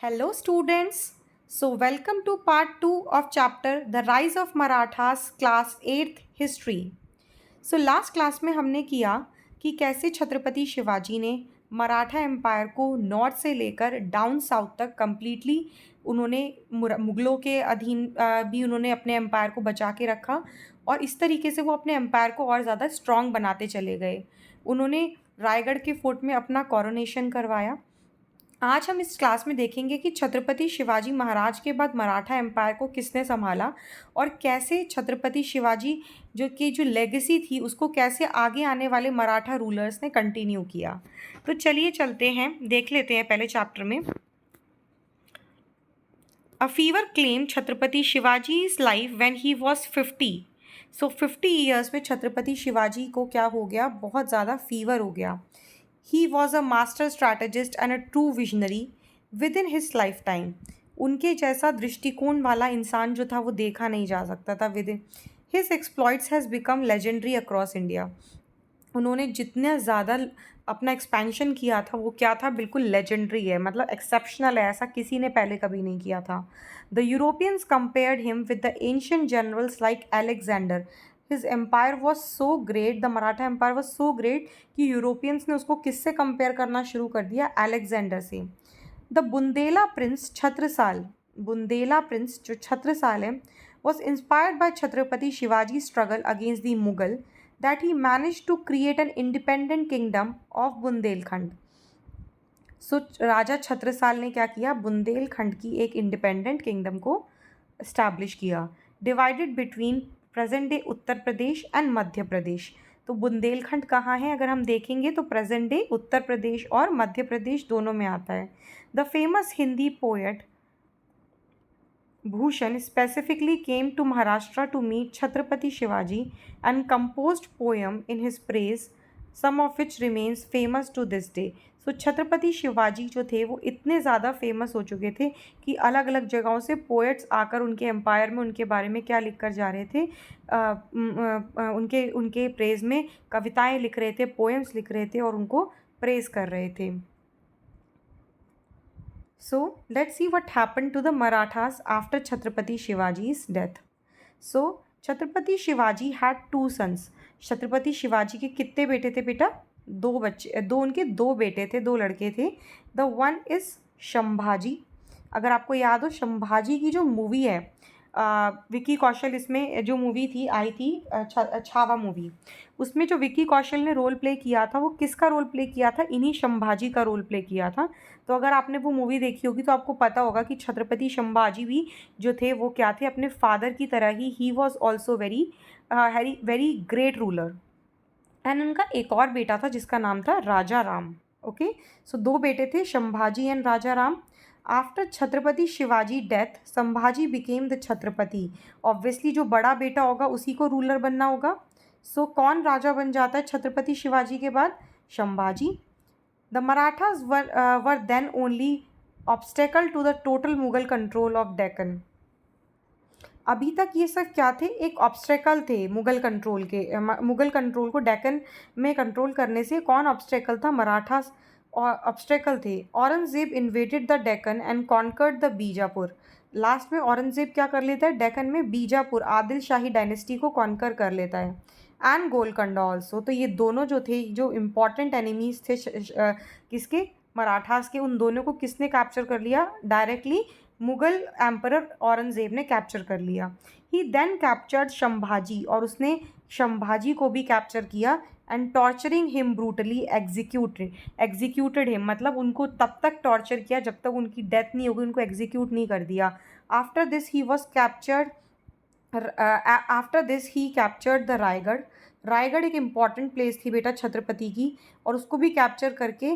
Hello students. So welcome to part 2 of chapter The Rise of Marathas class 8th History. So last class में हमने किया कि कैसे छत्रपति शिवाजी ने मराठा एम्पायर को नॉर्थ से लेकर डाउन साउथ तक कंप्लीटली उन्होंने मुगलों के अधीन भी उन्होंने अपने एम्पायर को बचा के रखा और इस तरीके से वो अपने एम्पायर को और ज़्यादा स्ट्रॉन्ग बनाते चले गए। उन्होंने रायगढ़ के फोर्ट में अपना कॉरोनेशन करवाया। आज हम इस क्लास में देखेंगे कि छत्रपति शिवाजी महाराज के बाद मराठा एम्पायर को किसने संभाला और कैसे छत्रपति शिवाजी जो लेगेसी थी उसको कैसे आगे आने वाले मराठा रूलर्स ने कंटिन्यू किया। तो चलिए चलते हैं, देख लेते हैं पहले चैप्टर में। A fever claim Chhatrapati Shivaji is life when he was 50। So 50 years में छत्रपति शिवाजी को क्या हो गया, बहुत ज़्यादा फीवर हो गया। He was a master strategist and a true visionary within his lifetime. उनके जैसा दृष्टिकोण वाला इंसान जो था वो देखा नहीं जा सकता था with in. His exploits has become legendary across India. उन्होंने जितना ज़्यादा अपना एक्सपेंशन किया था वो क्या था, बिल्कुल लेजेंडरी है, मतलब एक्सेप्शनल है, ऐसा किसी ने पहले कभी नहीं किया था। The Europeans compared him with the ancient generals like Alexander. His empire was so great, the Maratha empire was so great कि यूरोपियंस ने उसको किससे कंपेयर करना शुरू कर दिया, अलेक्जेंडर से। The Bundela prince Chhatrasal, Bundela prince जो छत्रसाल है, was inspired by Chhatrapati Shivaji struggle against the Mughal that he managed to create an independent kingdom of Bundelkhand. So Raja Chhatrasal ने क्या किया, बुंदेलखंड की एक इंडिपेंडेंट किंगडम को इस्टेब्लिश किया, divided between present day Uttar Pradesh and Madhya Pradesh. तो बुंदेलखंड कहाँ है अगर हम देखेंगे तो प्रेजेंट डे उत्तर प्रदेश और मध्य प्रदेश दोनों में आता है। The famous Hindi poet Bhushan specifically came to Maharashtra to meet Chhatrapati Shivaji and composed poem in his praise, some of which remains famous to this day. So Chhatrapati Shivaji जो थे वो इतने ज़्यादा फेमस हो चुके थे कि अलग अलग जगहों से पोएट्स आकर उनके एम्पायर में उनके बारे में क्या लिख कर जा रहे थे, उनके उनके प्रेज में कविताएं लिख रहे थे, पोएम्स लिख रहे थे और उनको प्रेज कर रहे थे। So let's see what happened to the Marathas after Chhatrapati Shivaji's death. So Chhatrapati Shivaji had two sons. Chhatrapati Shivaji के कितने बेटे थे बेटा, दो बच्चे, उनके दो बेटे थे, दो लड़के थे। The one is Shambhaji. अगर आपको याद हो शंभाजी की जो मूवी है, विकी कौशल इसमें जो मूवी थी आई थी, छावा मूवी, उसमें जो विकी कौशल ने रोल प्ले किया था वो किसका रोल प्ले किया था, इन्हीं शंभाजी का रोल प्ले किया था। तो अगर आपने वो मूवी देखी होगी तो आपको पता होगा कि छत्रपति शंभाजी भी जो थे वो क्या थे, अपने फादर की तरह he was also very very great ruler. And उनका एक और बेटा था जिसका नाम था राजा राम। ओके, सो दो बेटे थे, Shambhaji and Raja Ram. After Chhatrapati Shivaji death Sambhaji became the Chhatrapati. Obviously जो बड़ा बेटा होगा उसी को रूलर बनना होगा। सो कौन राजा बन जाता है छत्रपति शिवाजी के बाद, Sambhaji. The Marathas were then only obstacle to the total Mughal control of Deccan. अभी तक ये सब क्या थे, एक ऑब्स्टेकल थे मुगल कंट्रोल के, मुगल कंट्रोल को डेक्कन में कंट्रोल करने से कौन ऑब्स्टेकल था, मराठास ऑब्स्टेकल थे। Aurangzeb invaded the Deccan and conquered the Bijapur. Last में औरंगजेब क्या कर लेता है, डेक्कन में बीजापुर आदिल शाही डायनेस्टी को कॉन्कर कर लेता है, एंड गोलकंडा ऑल्सो। तो ये दोनों जो थे, जो इम्पॉर्टेंट एनिमीज थे किसके, मराठास के, उन दोनों को किसने कैप्चर कर लिया, डायरेक्टली मुगल एम्परर औरंगजेब ने कैप्चर कर लिया। ही देन कैप्चर्ड शंभाजी, और उसने शंभाजी को भी कैप्चर किया, and torturing him brutally executed him, मतलब उनको तब तक टॉर्चर किया जब तक उनकी डेथ नहीं होगी, उनको एग्जीक्यूट नहीं कर दिया। After this he was captured, after this he captured the Raigarh. Raigarh एक इम्पॉर्टेंट प्लेस थी बेटा छत्रपति की, और उसको भी कैप्चर करके,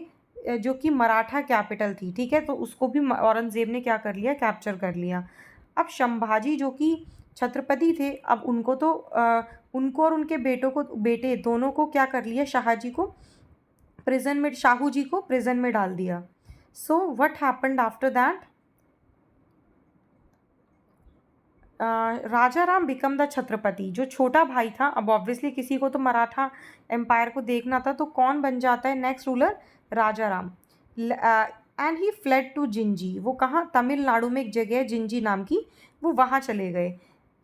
जो कि मराठा कैपिटल थी, ठीक है, तो उसको भी औरंगजेब ने क्या कर लिया, कैप्चर कर लिया। अब शंभाजी जो कि छत्रपति थे, अब उनको तो उनको और उनके बेटे दोनों को क्या कर लिया, शाहू जी को प्रिजन में डाल दिया। So what happened after that, Raja Ram become the Chhatrapati. जो छोटा भाई था, अब ऑब्वियसली किसी को तो मराठा एम्पायर को देखना था, तो कौन बन जाता है next ruler, Raja Ram. And he fled to Jinji, वो कहाँ, तमिलनाडु में एक जगह है जिंजी नाम की, वो वहाँ चले गए।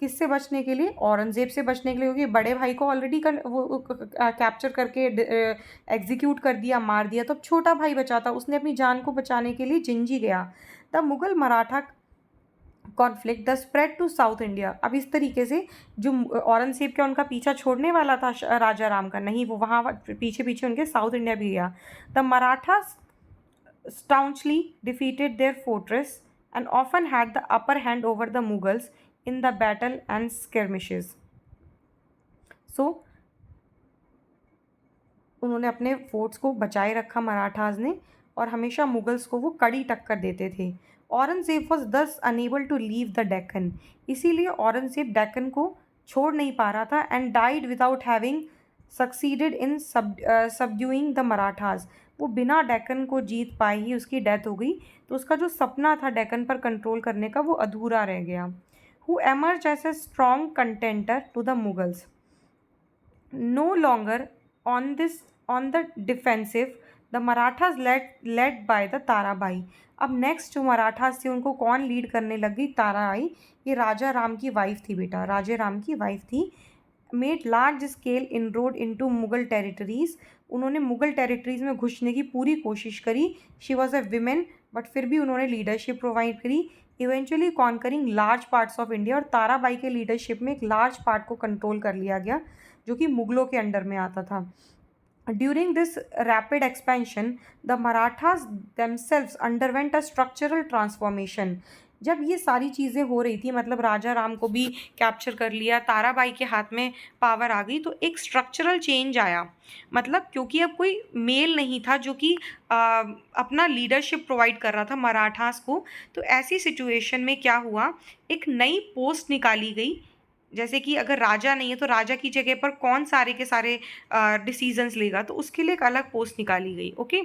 किससे बचने के लिए? औरंगज़ेब से बचने के लिए, क्योंकि बड़े भाई को ऑलरेडी वो कैप्चर करके एग्जीक्यूट कर दिया, मार दिया, तो अब छोटा भाई बचा था, उसने अपनी जान को बचाने के लिए जिंजी गया। The Mughal Maratha conflict the spread to south India. अब इस तरीके से जो औरंगजेब क्या उनका पीछा छोड़ने वाला था राजा राम का? नहीं, वो वहाँ पीछे पीछे उनके साउथ इंडिया भी गया। The Maratha staunchly defeated their fortress and often had the upper hand over the Mughals in the battle and skirmishes. So, उन्होंने अपने फोर्ट्स को बचाए रखा मराठास ने, और हमेशा मुगल्स को वो कड़ी टक्कर देते थे। Aurangzeb was thus unable to leave the Deccan, इसीलिए औरंगजेब डेक्कन को छोड़ नहीं पा रहा था, and died without having succeeded in subduing the Marathas. वो बिना डेक्कन को जीत पाए ही उसकी डेथ हो गई, तो उसका जो सपना था डेक्कन पर कंट्रोल करने का वो अधूरा रह गया। Who emerge as a strong contender to the Mughals, no longer on the defensive, the Marathas led by the Tarabai. अब नेक्स्ट जो मराठास थे उनको कौन लीड करने लग गई? ताराबाई। ये राजा राम की वाइफ थी बेटा, राजा राम की वाइफ थी। Made large scale इनरोड into Mughal territories, उन्होंने मुगल टेरिटरीज में घुसने की पूरी कोशिश करी। She was a women, but फिर भी उन्होंने लीडरशिप प्रोवाइड करी, eventually conquering large parts of India. और ताराबाई के लीडरशिप में एक लार्ज पार्ट को कंट्रोल कर लिया गया जो कि मुगलों के अंडर में आता था। During this rapid expansion the Marathas themselves underwent a structural transformation। जब ये सारी चीज़ें हो रही थी, मतलब राजा राम को भी कैप्चर कर लिया, ताराबाई के हाथ में पावर आ गई, तो एक स्ट्रक्चरल चेंज आया। मतलब क्योंकि अब कोई मेल नहीं था जो कि अपना लीडरशिप प्रोवाइड कर रहा था मराठास को, तो ऐसी सिचुएशन में क्या हुआ, एक नई पोस्ट निकाली गई। जैसे कि अगर राजा नहीं है तो राजा की जगह पर कौन सारे के सारे डिसीजंस लेगा, तो उसके लिए एक अलग पोस्ट निकाली गई। Okay,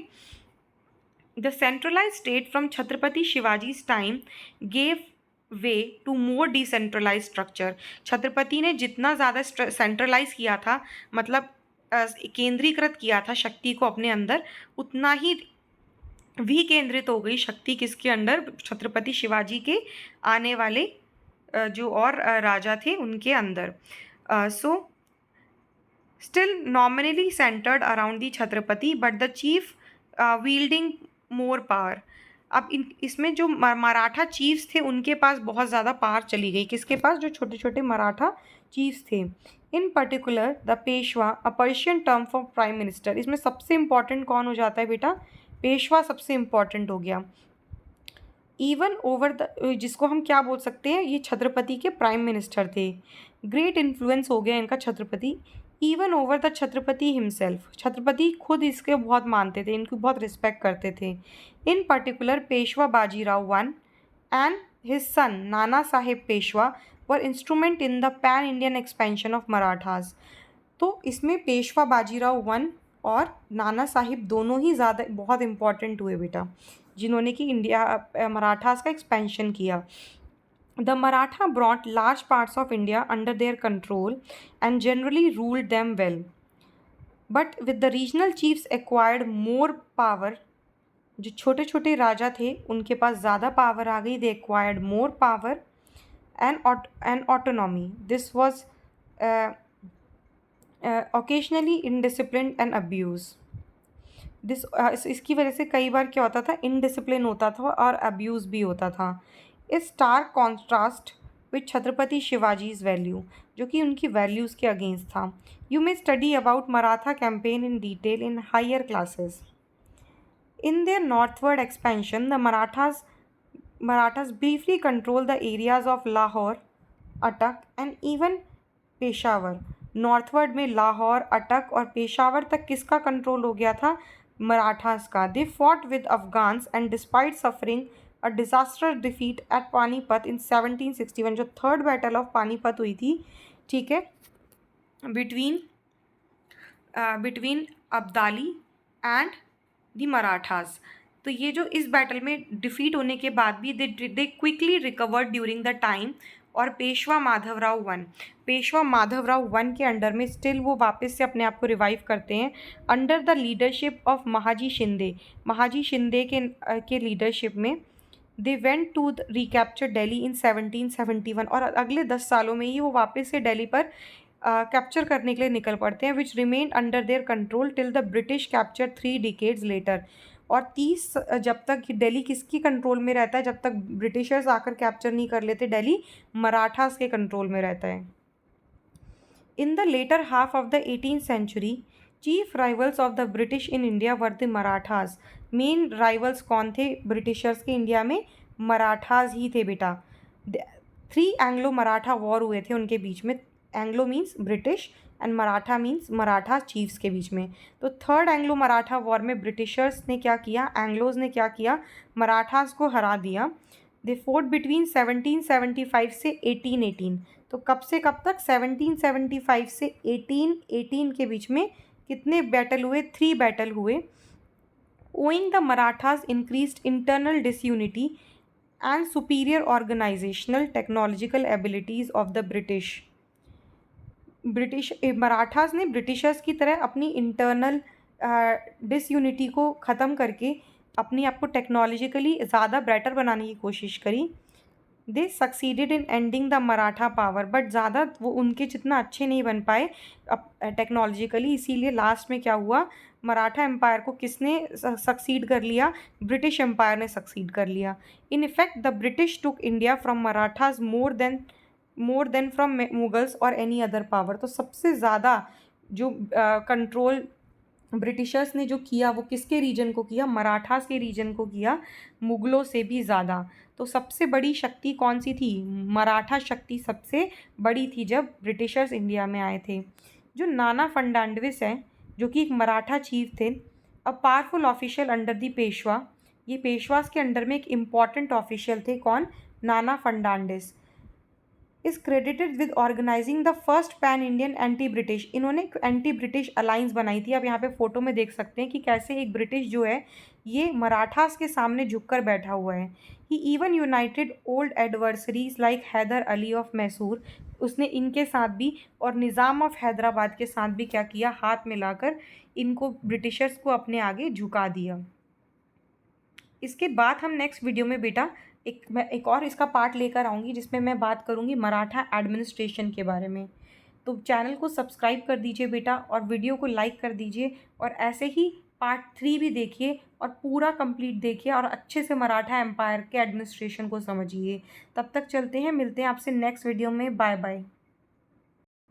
the centralise state from Chhatrapati Shivaji's time gave way to more decentralise structure. Chhatrapati ने जितना ज़्यादा सेंट्रलाइज किया था, मतलब केंद्रीकृत किया था शक्ति को अपने अंदर, उतना ही विकेंद्रित हो गई शक्ति किसके अंडर? छत्रपति शिवाजी के आने वाले जो और राजा थे उनके अंदर। So still nominally centred around the Chhatrapati, but the chief वील्डिंग more power. अब इसमें जो मराठा चीफ्स थे उनके पास बहुत ज़्यादा पावर चली गई। किसके पास? जो छोटे छोटे मराठा चीफ्स थे। In particular the Peshwa, a Persian term for prime minister. इसमें सबसे इंपॉर्टेंट कौन हो जाता है बेटा? पेशवा सबसे इंपॉर्टेंट हो गया। इवन ओवर द, जिसको हम क्या बोल सकते हैं, ये छत्रपति के प्राइम मिनिस्टर थे। ग्रेट इन्फ्लुएंस हो गया इनका Chhatrapati. Even over the Chhatrapati himself, Chhatrapati खुद इसके बहुत मानते थे, इनकी बहुत रिस्पेक्ट करते थे। In particular Peshwa Bajirao one and his son Nana Saheb Peshwa were instrumental in the pan Indian expansion of Marathas. तो इसमें पेशवा बाजीराव वन और नाना साहिब दोनों ही ज़्यादा बहुत इंपॉर्टेंट हुए बेटा, जिन्होंने कि इंडिया मराठास का एक्सपेंशन किया। The Maratha brought large parts of India under their control and generally ruled them well, but with the regional chiefs acquired more power. जो छोटे छोटे राजा थे उनके पास ज़्यादा पावर आ गई, दे acquired more power and autonomy. This was occasionally indisciplined and abuse। इसकी वजह से कई बार क्या होता था, इनडिसिप्लिन होता था और अब्यूज़ भी होता था। Is stark contrast with Chhatrapati Shivaji's value, जो कि उनकी वैल्यूज़ के अगेंस्ट था। You may study about Maratha campaign in detail in higher classes. In their northward expansion the Marathas briefly control the areas of Lahore, Attock and even Peshawar. Northward में लाहौर, अटक और पेशावर तक किसका कंट्रोल हो गया था? मराठास का। They fought with Afghans and despite suffering a disaster defeat at Panipat in 1761। जो थर्ड बैटल ऑफ पानीपत हुई थी, ठीक है, between Abdali and the Marathas. तो ये जो इस बैटल में डिफीट होने के बाद भी they quickly recovered during the time, और पेशवा माधवराव वन। पेशवा माधवराव वन के अंडर में स्टिल वो वापस से अपने आप को रिवाइव करते हैं under the leadership of Mahaji Shinde. Mahaji Shinde के लीडरशिप में they went to recapture Delhi in 1771 और अगले 10 सालों में ही वो वापस से दिल्ली पर कैप्चर करने के लिए निकल पड़ते हैं, which remain under their control till the British capture 3 decades later. और 30 जब तक दिल्ली किसकी कंट्रोल में रहता है, जब तक ब्रिटिशर्स आकर कैप्चर नहीं कर लेते दिल्ली, मराठास के कंट्रोल में रहता है। In the latter half of the 18th century chief rivals of the British in India were the Marathas. Main rivals कौन थे ब्रिटिशर्स के इंडिया में? मराठास ही थे बेटा। 3 एंग्लो मराठा वॉर हुए थे उनके बीच में। Anglo means British and Maratha means Maratha chiefs के बीच में। तो 3rd एंग्लो मराठा वॉर में ब्रिटिशर्स ने क्या किया, एंग्लोज ने क्या किया, मराठास को हरा दिया। दे फोर्ट बिटवीन 1775 से 1818। तो कब से कब तक? 1775 से 1818 के बीच में कितने बैटल हुए? 3 बैटल हुए। Owing the Marathas increased internal disunity and superior organisational technological abilities of the British Marathas ने ब्रिटिशर्स की तरह अपनी इंटरनल डिसयूनिटी को ख़त्म करके अपनी आप को टेक्नोलॉजिकली ज़्यादा बेटर बनाने की कोशिश करी। दे succeeded in ending the Maratha power, but ज़्यादा वो उनके जितना अच्छे नहीं बन पाए अब टेक्नोलॉजिकली, इसीलिए लास्ट में क्या हुआ, मराठा एम्पायर को किसने सक्सीड कर लिया? ब्रिटिश एम्पायर ने सक्सीड कर लिया। In effect the British took India from Marathas more than from Mughals और एनी अदर पावर। तो सबसे ज़्यादा जो कंट्रोल ब्रिटिशर्स ने जो किया वो किसके रीजन को किया? मराठास के रीजन को किया, मुगलों से भी ज़्यादा। तो सबसे बड़ी शक्ति कौन सी थी? मराठा शक्ति सबसे बड़ी थी जब ब्रिटिशर्स इंडिया में आए थे। जो नाना फर्नांडिस है, जो कि एक मराठा चीफ थे, a powerful official under the Peshwa. ये पेशवास के अंडर में एक इम्पॉर्टेंट ऑफिशियल थे। कौन? Nana Fernandes. Is credited with organising the first pan Indian anti British. इन्होंने एक एंटी ब्रिटिश अलाइंस बनाई थी। आप यहाँ पे फोटो में देख सकते हैं कि कैसे एक ब्रिटिश जो है ये मराठास के सामने झुककर बैठा हुआ है। He even united old adversaries like Hyder Ali of Mysore. उसने इनके साथ भी और निज़ाम ऑफ हैदराबाद के साथ भी क्या किया? हाथ मिलाकर इनको ब्रिटिशर्स को अपने आगे झुका दिया। इसके बाद हम नेक्स्ट वीडियो में बेटा मैं एक और इसका पार्ट लेकर आऊँगी जिसमें मैं बात करूँगी मराठा एडमिनिस्ट्रेशन के बारे में। तो चैनल को सब्सक्राइब कर दीजिए बेटा और वीडियो को लाइक कर दीजिए और ऐसे ही पार्ट 3 भी देखिए और पूरा कंप्लीट देखिए और अच्छे से मराठा एम्पायर के एडमिनिस्ट्रेशन को समझिए। तब तक चलते हैं, मिलते हैं आपसे नेक्स्ट वीडियो में। Bye bye.